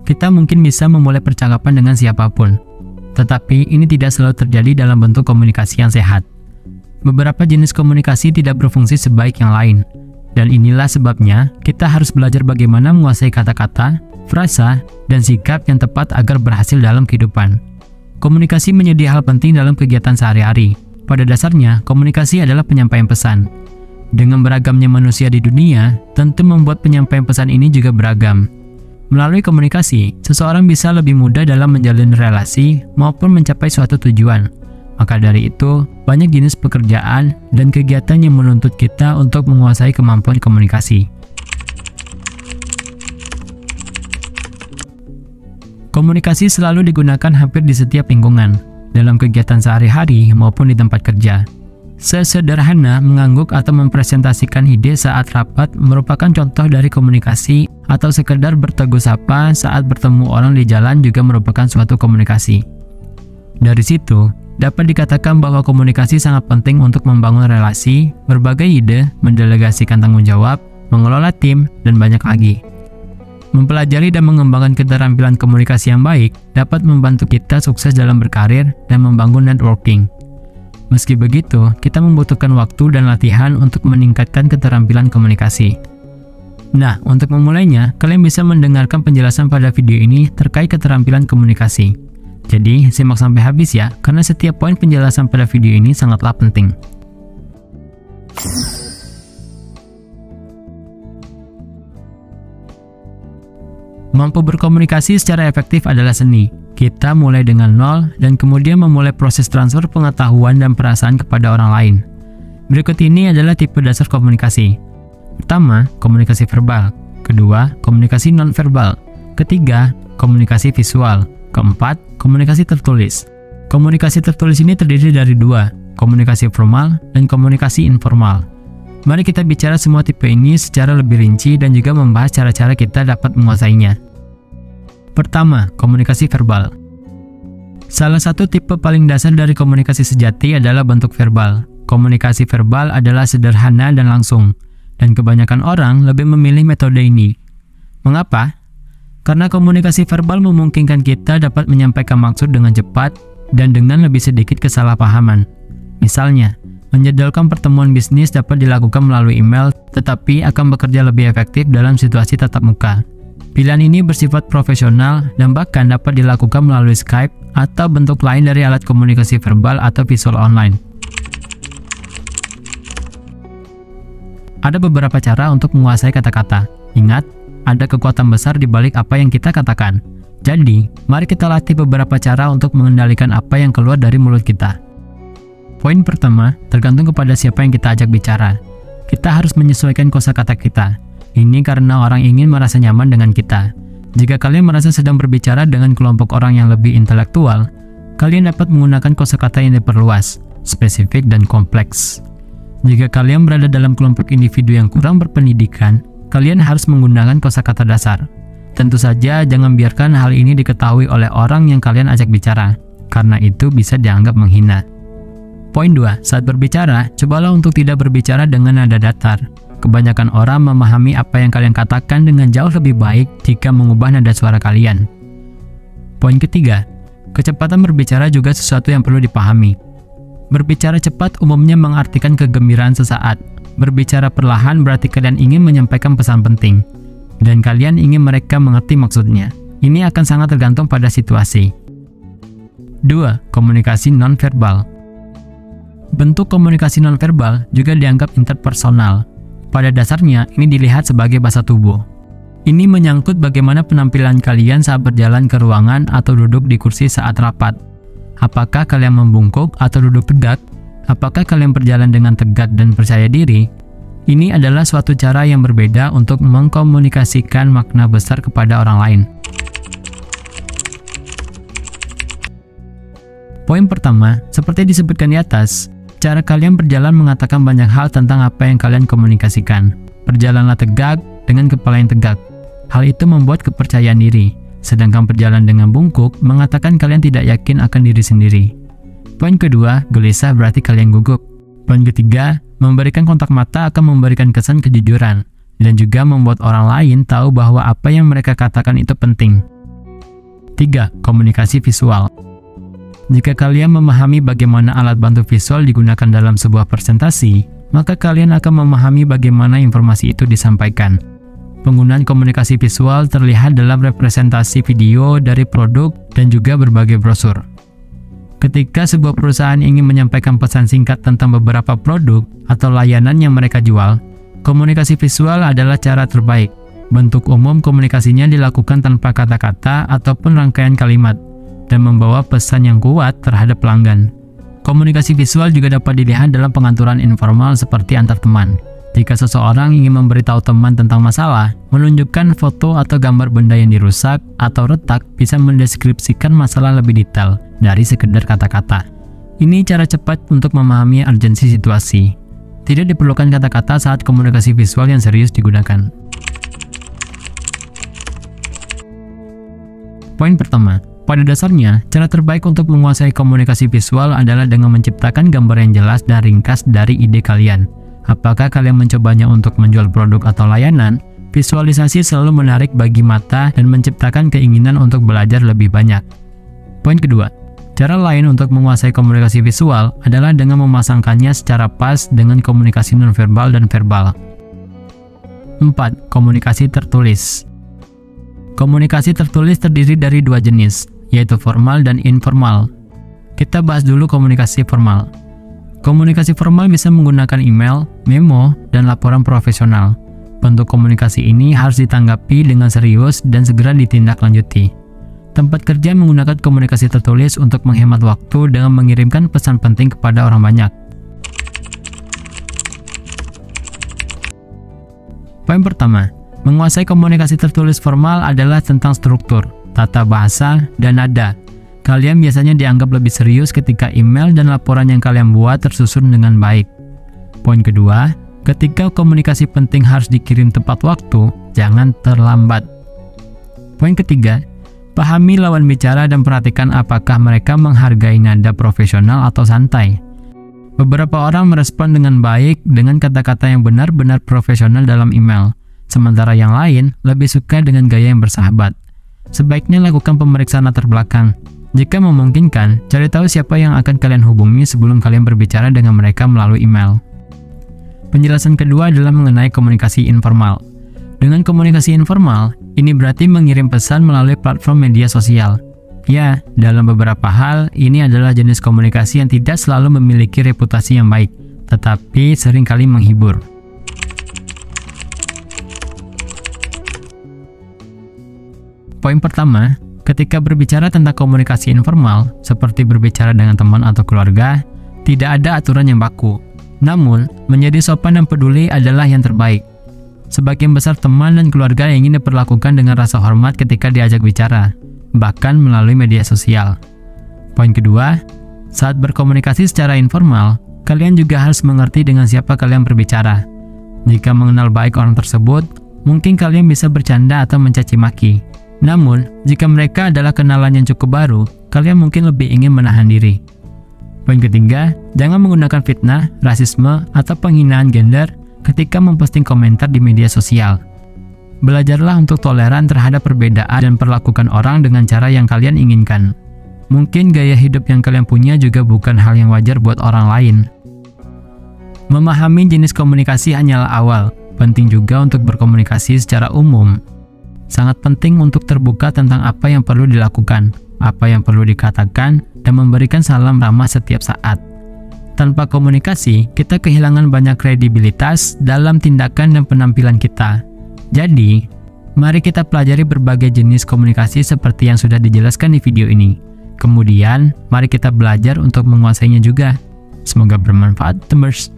kita mungkin bisa memulai percakapan dengan siapapun. Tetapi ini tidak selalu terjadi dalam bentuk komunikasi yang sehat. Beberapa jenis komunikasi tidak berfungsi sebaik yang lain. Dan inilah sebabnya kita harus belajar bagaimana menguasai kata-kata, frasa, dan sikap yang tepat agar berhasil dalam kehidupan. Komunikasi menjadi hal penting dalam kegiatan sehari-hari. Pada dasarnya, komunikasi adalah penyampaian pesan. Dengan beragamnya manusia di dunia, tentu membuat penyampaian pesan ini juga beragam. Melalui komunikasi, seseorang bisa lebih mudah dalam menjalin relasi maupun mencapai suatu tujuan. Maka dari itu, banyak jenis pekerjaan dan kegiatan yang menuntut kita untuk menguasai kemampuan komunikasi. Komunikasi selalu digunakan hampir di setiap lingkungan, dalam kegiatan sehari-hari maupun di tempat kerja. Sesederhana mengangguk atau mempresentasikan ide saat rapat merupakan contoh dari komunikasi, atau sekedar bertegur sapa saat bertemu orang di jalan juga merupakan suatu komunikasi. Dari situ, dapat dikatakan bahwa komunikasi sangat penting untuk membangun relasi, berbagai ide, mendelegasikan tanggung jawab, mengelola tim, dan banyak lagi. Mempelajari dan mengembangkan keterampilan komunikasi yang baik dapat membantu kita sukses dalam berkarir dan membangun networking. Meski begitu, kita membutuhkan waktu dan latihan untuk meningkatkan keterampilan komunikasi. Nah, untuk memulainya, kalian bisa mendengarkan penjelasan pada video ini terkait keterampilan komunikasi. Jadi, simak sampai habis ya, karena setiap poin penjelasan pada video ini sangatlah penting. Mampu berkomunikasi secara efektif adalah seni. Kita mulai dengan nol dan kemudian memulai proses transfer pengetahuan dan perasaan kepada orang lain. Berikut ini adalah tipe dasar komunikasi. Pertama, komunikasi verbal. Kedua, komunikasi nonverbal. Ketiga, komunikasi visual. Keempat, komunikasi tertulis. Komunikasi tertulis ini terdiri dari dua, komunikasi formal dan komunikasi informal. Mari kita bicara semua tipe ini secara lebih rinci dan juga membahas cara-cara kita dapat menguasainya. Pertama, komunikasi verbal. Salah satu tipe paling dasar dari komunikasi sejati adalah bentuk verbal. Komunikasi verbal adalah sederhana dan langsung, dan kebanyakan orang lebih memilih metode ini. Mengapa? Karena komunikasi verbal memungkinkan kita dapat menyampaikan maksud dengan cepat dan dengan lebih sedikit kesalahpahaman. Misalnya, menjadwalkan pertemuan bisnis dapat dilakukan melalui email, tetapi akan bekerja lebih efektif dalam situasi tatap muka. Pilihan ini bersifat profesional dan bahkan dapat dilakukan melalui Skype atau bentuk lain dari alat komunikasi verbal atau visual online. Ada beberapa cara untuk menguasai kata-kata. Ingat, ada kekuatan besar di balik apa yang kita katakan. Jadi, mari kita latih beberapa cara untuk mengendalikan apa yang keluar dari mulut kita. Poin pertama, tergantung kepada siapa yang kita ajak bicara. Kita harus menyesuaikan kosakata kita. Ini karena orang ingin merasa nyaman dengan kita. Jika kalian merasa sedang berbicara dengan kelompok orang yang lebih intelektual, kalian dapat menggunakan kosakata yang diperluas, spesifik, dan kompleks. Jika kalian berada dalam kelompok individu yang kurang berpendidikan, kalian harus menggunakan kosakata dasar. Tentu saja jangan biarkan hal ini diketahui oleh orang yang kalian ajak bicara, karena itu bisa dianggap menghina. Poin 2. Saat berbicara, cobalah untuk tidak berbicara dengan nada datar. Kebanyakan orang memahami apa yang kalian katakan dengan jauh lebih baik jika mengubah nada suara kalian. Poin ketiga. Kecepatan berbicara juga sesuatu yang perlu dipahami. Berbicara cepat umumnya mengartikan kegembiraan sesaat. Berbicara perlahan berarti kalian ingin menyampaikan pesan penting, dan kalian ingin mereka mengerti maksudnya. Ini akan sangat tergantung pada situasi. 2. Komunikasi nonverbal. Bentuk komunikasi nonverbal juga dianggap interpersonal. Pada dasarnya, ini dilihat sebagai bahasa tubuh. Ini menyangkut bagaimana penampilan kalian saat berjalan ke ruangan atau duduk di kursi saat rapat. Apakah kalian membungkuk atau duduk tegak? Apakah kalian berjalan dengan tegak dan percaya diri? Ini adalah suatu cara yang berbeda untuk mengkomunikasikan makna besar kepada orang lain. Poin pertama, seperti disebutkan di atas, cara kalian berjalan mengatakan banyak hal tentang apa yang kalian komunikasikan. Berjalanlah tegak dengan kepala yang tegak. Hal itu membuat kepercayaan diri, sedangkan berjalan dengan bungkuk mengatakan kalian tidak yakin akan diri sendiri. Poin kedua, gelisah berarti kalian gugup. Poin ketiga, memberikan kontak mata akan memberikan kesan kejujuran, dan juga membuat orang lain tahu bahwa apa yang mereka katakan itu penting. 3. Komunikasi visual. Jika kalian memahami bagaimana alat bantu visual digunakan dalam sebuah presentasi, maka kalian akan memahami bagaimana informasi itu disampaikan. Penggunaan komunikasi visual terlihat dalam representasi video dari produk dan juga berbagai brosur. Ketika sebuah perusahaan ingin menyampaikan pesan singkat tentang beberapa produk atau layanan yang mereka jual, komunikasi visual adalah cara terbaik. Bentuk umum komunikasinya dilakukan tanpa kata-kata ataupun rangkaian kalimat, dan membawa pesan yang kuat terhadap pelanggan. Komunikasi visual juga dapat dilihat dalam pengaturan informal seperti antar teman. Jika seseorang ingin memberitahu teman tentang masalah, menunjukkan foto atau gambar benda yang dirusak atau retak bisa mendeskripsikan masalah lebih detail dari sekedar kata-kata. Ini cara cepat untuk memahami urgensi situasi. Tidak diperlukan kata-kata saat komunikasi visual yang serius digunakan. Poin pertama, pada dasarnya, cara terbaik untuk menguasai komunikasi visual adalah dengan menciptakan gambar yang jelas dan ringkas dari ide kalian. Apakah kalian mencobanya untuk menjual produk atau layanan? Visualisasi selalu menarik bagi mata dan menciptakan keinginan untuk belajar lebih banyak. Poin kedua, cara lain untuk menguasai komunikasi visual adalah dengan memasangkannya secara pas dengan komunikasi nonverbal dan verbal. 4. Komunikasi tertulis. Komunikasi tertulis terdiri dari dua jenis, yaitu formal dan informal. Kita bahas dulu komunikasi formal. Komunikasi formal bisa menggunakan email, memo, dan laporan profesional. Bentuk komunikasi ini harus ditanggapi dengan serius dan segera ditindaklanjuti. Tempat kerja menggunakan komunikasi tertulis untuk menghemat waktu dengan mengirimkan pesan penting kepada orang banyak. Poin pertama, menguasai komunikasi tertulis formal adalah tentang struktur, tata bahasa, dan nada. Kalian biasanya dianggap lebih serius ketika email dan laporan yang kalian buat tersusun dengan baik. Poin kedua, ketika komunikasi penting harus dikirim tepat waktu, jangan terlambat. Poin ketiga, pahami lawan bicara dan perhatikan apakah mereka menghargai nada profesional atau santai. Beberapa orang merespon dengan baik dengan kata-kata yang benar-benar profesional dalam email, sementara yang lain lebih suka dengan gaya yang bersahabat. Sebaiknya lakukan pemeriksaan latar belakang. Jika memungkinkan, cari tahu siapa yang akan kalian hubungi sebelum kalian berbicara dengan mereka melalui email. Penjelasan kedua adalah mengenai komunikasi informal. Dengan komunikasi informal, ini berarti mengirim pesan melalui platform media sosial. Ya, dalam beberapa hal, ini adalah jenis komunikasi yang tidak selalu memiliki reputasi yang baik, tetapi seringkali menghibur. Poin pertama, ketika berbicara tentang komunikasi informal, seperti berbicara dengan teman atau keluarga, tidak ada aturan yang baku. Namun, menjadi sopan dan peduli adalah yang terbaik. Sebagian besar teman dan keluarga ingin diperlakukan dengan rasa hormat ketika diajak bicara, bahkan melalui media sosial. Poin kedua, saat berkomunikasi secara informal, kalian juga harus mengerti dengan siapa kalian berbicara. Jika mengenal baik orang tersebut, mungkin kalian bisa bercanda atau mencaci maki. Namun, jika mereka adalah kenalan yang cukup baru, kalian mungkin lebih ingin menahan diri. Poin ketiga, jangan menggunakan fitnah, rasisme, atau penghinaan gender ketika memposting komentar di media sosial. Belajarlah untuk toleran terhadap perbedaan dan perlakukan orang dengan cara yang kalian inginkan. Mungkin gaya hidup yang kalian punya juga bukan hal yang wajar buat orang lain. Memahami jenis komunikasi hanyalah awal, penting juga untuk berkomunikasi secara umum. Sangat penting untuk terbuka tentang apa yang perlu dilakukan, apa yang perlu dikatakan, dan memberikan salam ramah setiap saat. Tanpa komunikasi, kita kehilangan banyak kredibilitas dalam tindakan dan penampilan kita. Jadi, mari kita pelajari berbagai jenis komunikasi seperti yang sudah dijelaskan di video ini. Kemudian, mari kita belajar untuk menguasainya juga. Semoga bermanfaat, Thumbers.